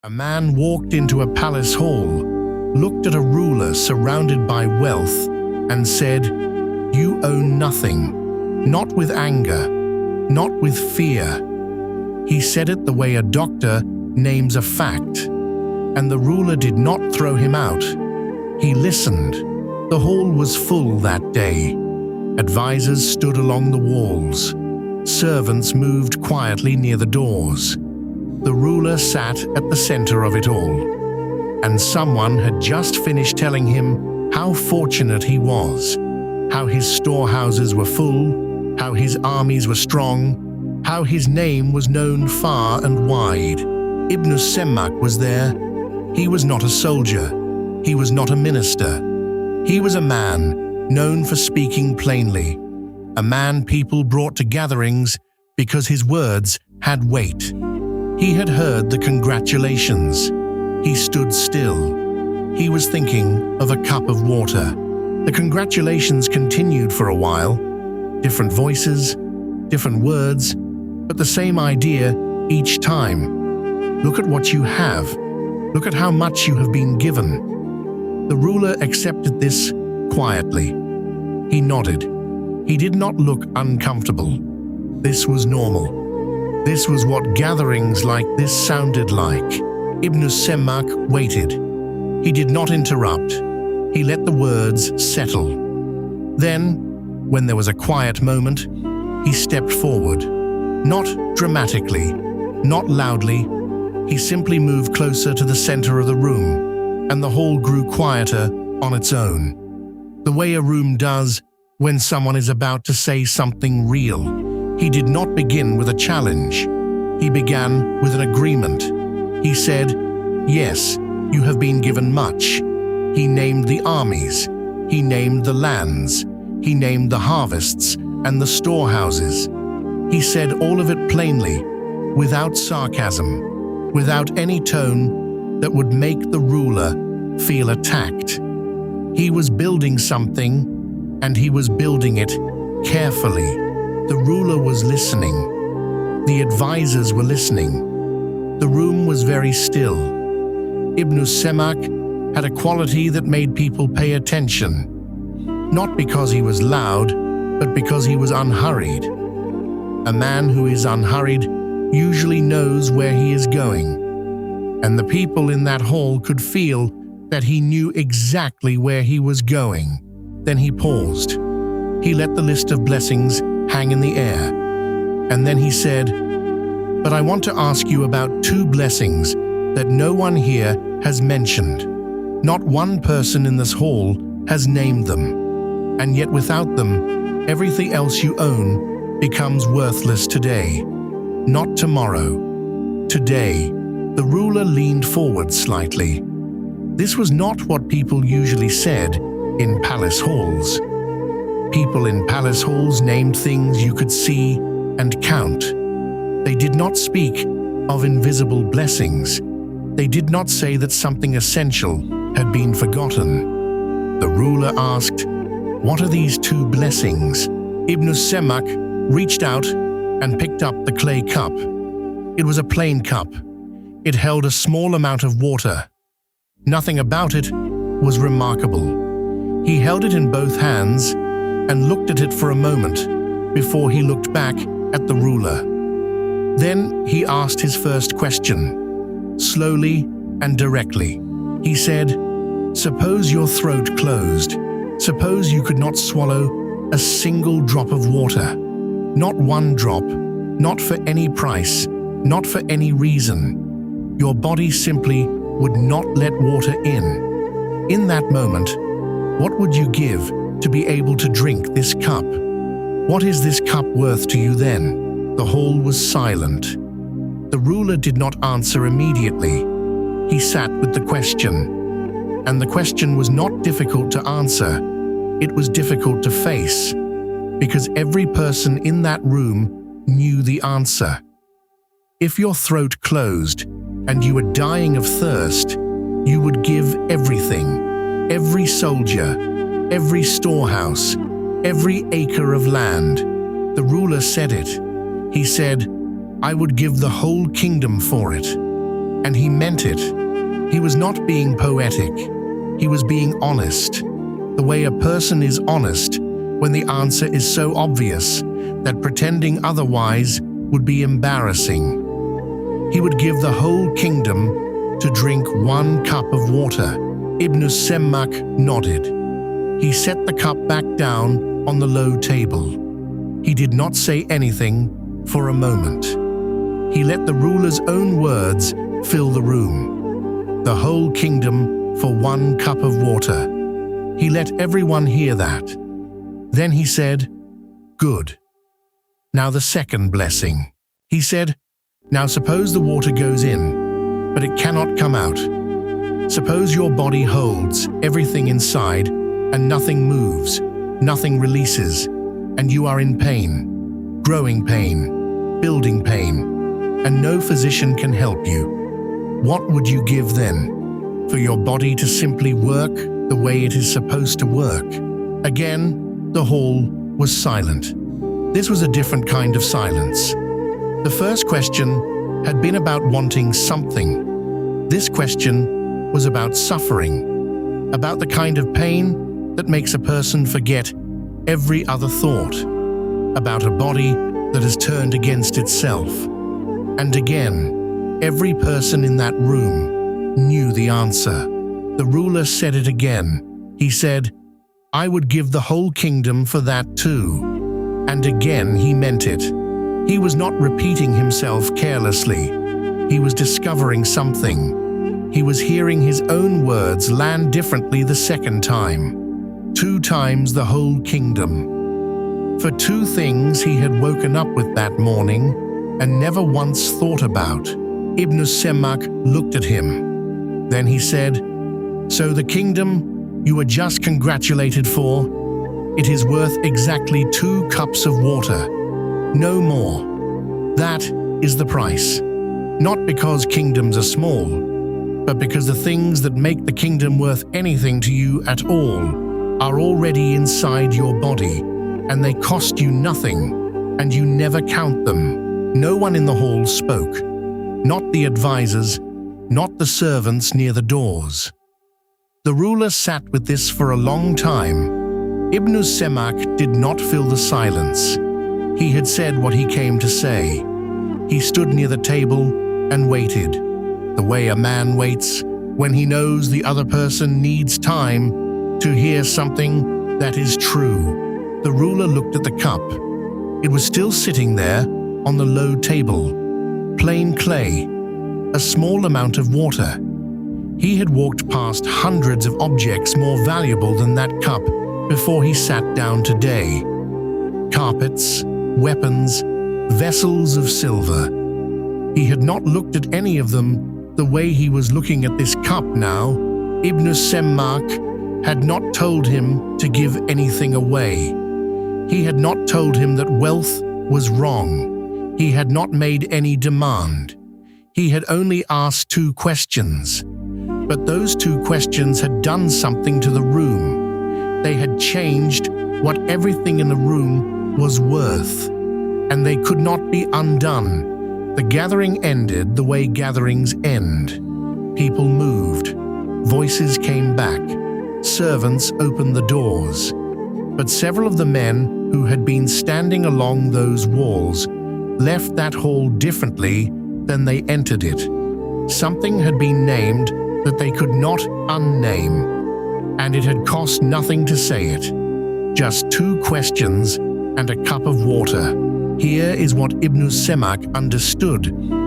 A man walked into a palace hall, looked at a ruler surrounded by wealth, and said, "You own nothing, not with anger, not with fear." He said it the way a doctor names a fact, and the ruler did not throw him out. He listened. The hall was full that day. Advisors stood along the walls. Servants moved quietly near the doors. The ruler sat at the center of it all, and someone had just finished telling him how fortunate he was, how his storehouses were full, how his armies were strong, how his name was known far and wide. Ibn Semmak was there. He was not a soldier. He was not a minister. He was a man known for speaking plainly, a man people brought to gatherings because his words had weight. He had heard the congratulations. He stood still. He was thinking of a cup of water. The congratulations continued for a while. Different voices, different words, but the same idea each time. Look at what you have. Look at how much you have been given. The ruler accepted this quietly. He nodded. He did not look uncomfortable. This was normal. This was what gatherings like this sounded like. Ibn Semmak waited. He did not interrupt. He let the words settle. Then, when there was a quiet moment, he stepped forward. Not dramatically, not loudly. He simply moved closer to the center of the room, and the hall grew quieter on its own. The way a room does when someone is about to say something real. He did not begin with a challenge. He began with an agreement. He said, "Yes, you have been given much." He named the armies. He named the lands. He named the harvests and the storehouses. He said all of it plainly, without sarcasm, without any tone that would make the ruler feel attacked. He was building something, and he was building it carefully. The ruler was listening. The advisors were listening. The room was very still. Ibn Semmak had a quality that made people pay attention, not because he was loud, but because he was unhurried. A man who is unhurried usually knows where he is going, and the people in that hall could feel that he knew exactly where he was going. Then he paused. He let the list of blessings hang in the air, and then he said, "But I want to ask you about two blessings that no one here has mentioned. Not one person in this hall has named them, and yet without them, everything else you own becomes worthless today, not tomorrow. Today." The ruler leaned forward slightly. This was not what people usually said in palace halls. People in palace halls named things you could see and count. They did not speak of invisible blessings. They did not say that something essential had been forgotten. The ruler asked, "What are these two blessings?" Ibn Semmak reached out and picked up the clay cup. It was a plain cup. It held a small amount of water. Nothing about it was remarkable. He held it in both hands and looked at it for a moment before he looked back at the ruler. Then he asked his first question, slowly and directly. He said, "Suppose your throat closed. Suppose you could not swallow a single drop of water. Not one drop, not for any price, not for any reason. Your body simply would not let water in. In that moment, what would you give to be able to drink this cup? What is this cup worth to you then?" The hall was silent. The ruler did not answer immediately. He sat with the question. And the question was not difficult to answer. It was difficult to face, because every person in that room knew the answer. If your throat closed and you were dying of thirst, you would give everything, every soldier, every storehouse, every acre of land. The ruler said it. He said, "I would give the whole kingdom for it." and he meant it. He was not being poetic. He was being honest, the way a person is honest when the answer is so obvious that pretending otherwise would be embarrassing. He would give the whole kingdom to drink 1 cup of water. Ibn Semmak nodded. He set the cup back down on the low table. He did not say anything for a moment. He let the ruler's own words fill the room. The whole kingdom for 1 cup of water. He let everyone hear that. Then he said, "Good. Now the second blessing." He said, "Now suppose the water goes in, but it cannot come out. Suppose your body holds everything inside and nothing moves, nothing releases, and you are in pain, growing pain, building pain, and no physician can help you. What would you give then? For your body to simply work the way it is supposed to work?" Again, the hall was silent. This was a different kind of silence. The first question had been about wanting something. This question was about suffering, about the kind of pain that makes a person forget every other thought, about a body that has turned against itself. And again, every person in that room knew the answer. The ruler said it again. He said, "I would give the whole kingdom for that too." And again he meant it. He was not repeating himself carelessly. He was discovering something. He was hearing his own words land differently the second time. 2 times the whole kingdom. For 2 things he had woken up with that morning and never once thought about. Ibn Semmak looked at him. Then he said, "So the kingdom you were just congratulated for, it is worth exactly 2 cups of water. No more. That is the price. Not because kingdoms are small, but because the things that make the kingdom worth anything to you at all are already inside your body, and they cost you nothing, and you never count them." No one in the hall spoke. Not the advisors, not the servants near the doors. The ruler sat with this for a long time. Ibn Semmak did not fill the silence. He had said what he came to say. He stood near the table and waited, the way a man waits when he knows the other person needs time to hear something that is true. The ruler looked at the cup. It was still sitting there on the low table. Plain clay, a small amount of water. He had walked past hundreds of objects more valuable than that cup before he sat down today. Carpets, weapons, vessels of silver. He had not looked at any of them the way he was looking at this cup now. Ibn Semmak had not told him to give anything away. He had not told him that wealth was wrong. He had not made any demand. He had only asked 2 questions. But those 2 questions had done something to the room. They had changed what everything in the room was worth, and they could not be undone. The gathering ended the way gatherings end. People moved. Voices came back. Servants opened the doors. But several of the men who had been standing along those walls left that hall differently than they entered it. Something had been named that they could not unname, and it had cost nothing to say it. Just 2 questions and a cup of water. Here is what Ibn Semmak understood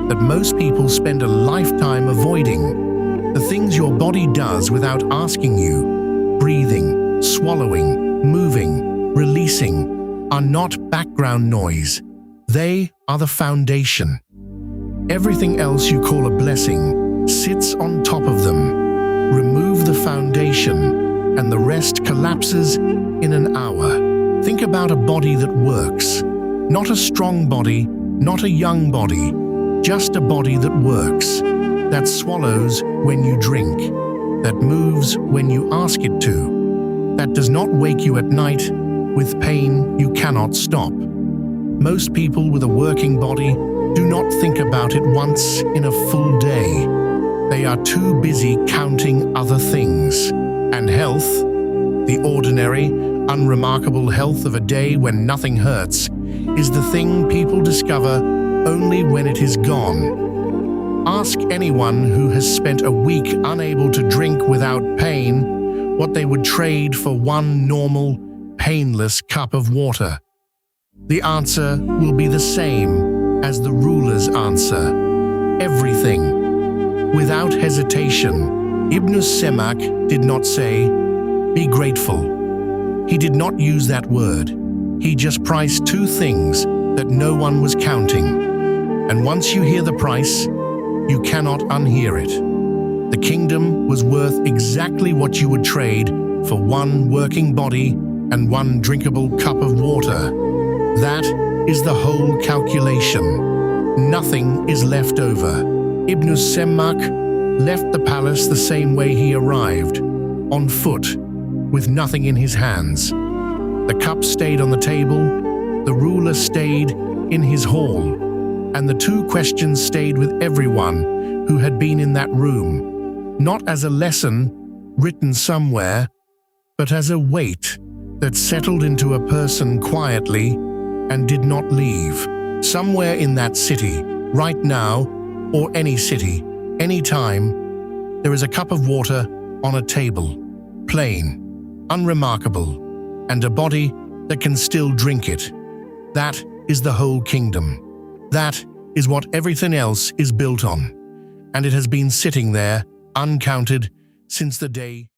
that most people spend a lifetime avoiding. The things your body does without asking you, breathing, swallowing, moving, releasing, are not background noise. They are the foundation. Everything else you call a blessing sits on top of them. Remove the foundation, and the rest collapses in an hour. Think about a body that works. Not a strong body, not a young body, just a body that works, that swallows when you drink, that moves when you ask it to, that does not wake you at night with pain you cannot stop. Most people with a working body do not think about it once in a full day. They are too busy counting other things. And health, the ordinary, unremarkable health of a day when nothing hurts, is the thing people discover only when it is gone. Ask anyone who has spent a week unable to drink without pain what they would trade for one normal, painless cup of water. The answer will be the same as the ruler's answer: everything. Without hesitation, Ibn Semak did not say, "Be grateful." He did not use that word. He just priced two things that no one was counting. And once you hear the price, you cannot unhear it. The kingdom was worth exactly what you would trade for one working body and one drinkable cup of water. That is the whole calculation. Nothing is left over. Ibn Semak left the palace the same way he arrived, on foot, with nothing in his hands. The cup stayed on the table, the ruler stayed in his hall, and the two questions stayed with everyone who had been in that room, not as a lesson written somewhere, but as a weight that settled into a person quietly and did not leave. Somewhere in that city, right now, or any city, any time, there is a cup of water on a table, plain, unremarkable, and a body that can still drink it. That is the whole kingdom. That is what everything else is built on. And it has been sitting there, uncounted, since the day